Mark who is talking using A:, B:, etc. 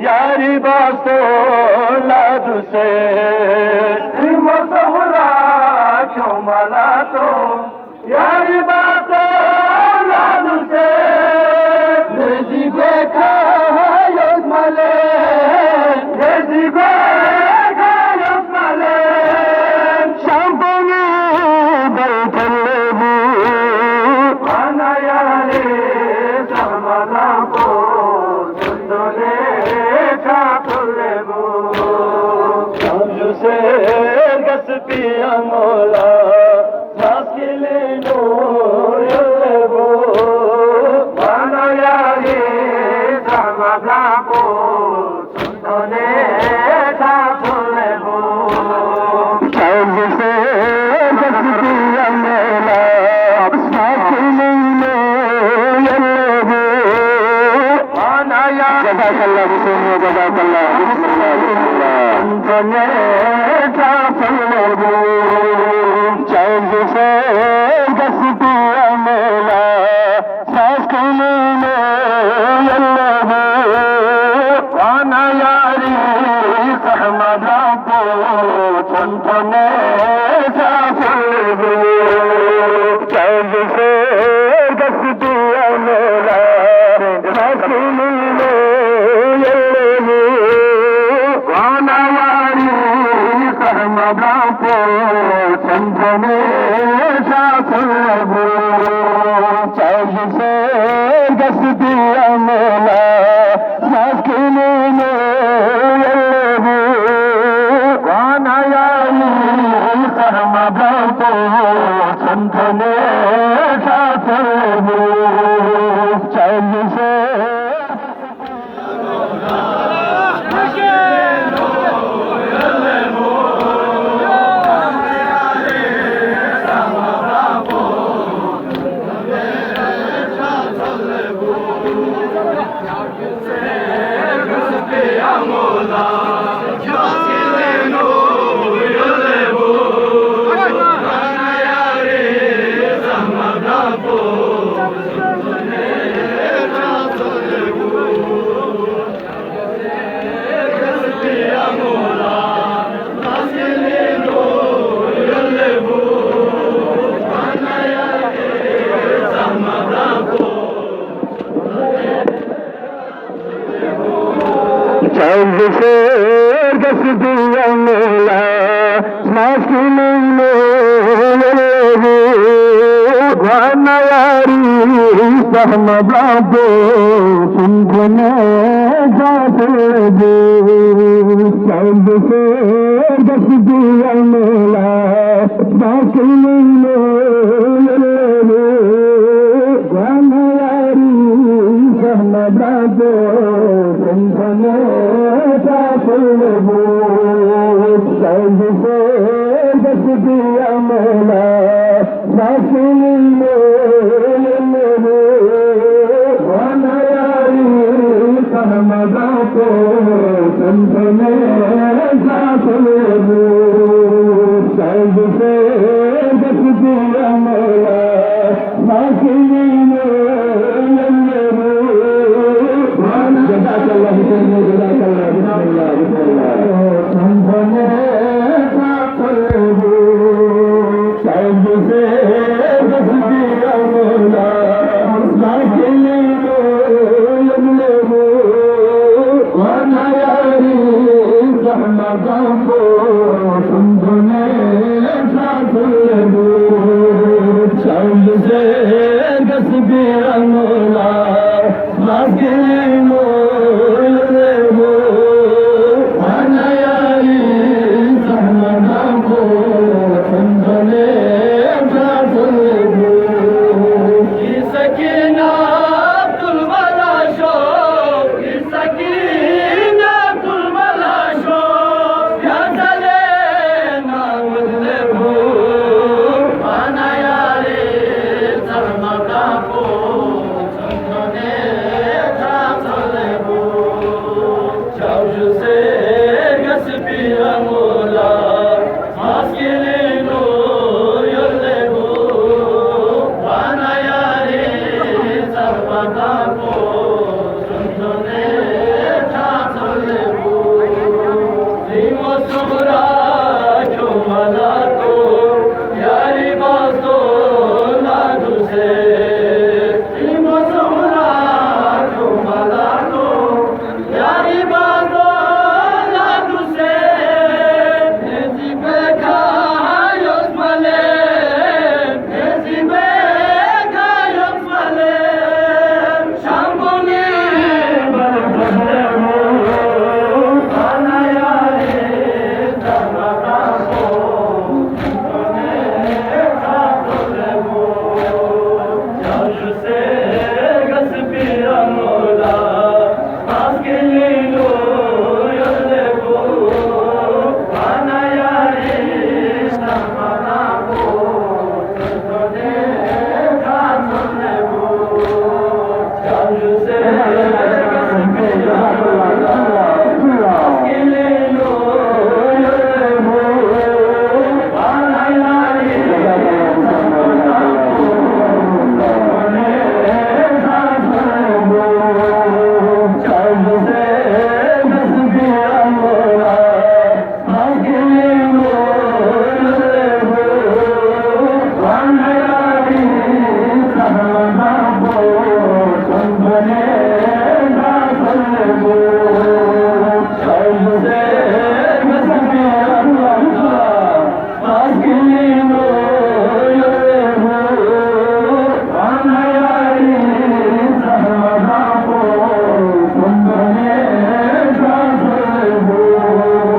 A: यारी बास्तो लादू से मोहरा क्यों मला तो यारी बास्तो लादू से जी देखा योग मले जी देखा योग मले शांपनी बैठले आना यारे समला को सुंदरे मोला साकिले नो यलेबो वानायारे समादाको सुंदरे साकुलेबो साकिले गसपिया मोला साकिले नो यलेबो वानाया जज़ाकल्लाह बिस्मिल्लाह जज़ाकल्लाह बिस्मिल्लाह सुंदरे Oh नयारी सहमदा को सुनने जाते दे सब से दस दिया मेला बाकी मिले नयारी सहमदा को सुनने जाते दे सब से दस दिया मेला बाकी मिले सहमदा को सुनने जाते सब से दस दिया मेला बाकी मिले जज़ाकल्लाह जज़ाकल्लाह सुनने जाते सब से दस दिया मेला बाकी सहमदा को सुनने जाते सब से दस दिया मेला बाकी सहमदा को सुनने जाते सकीना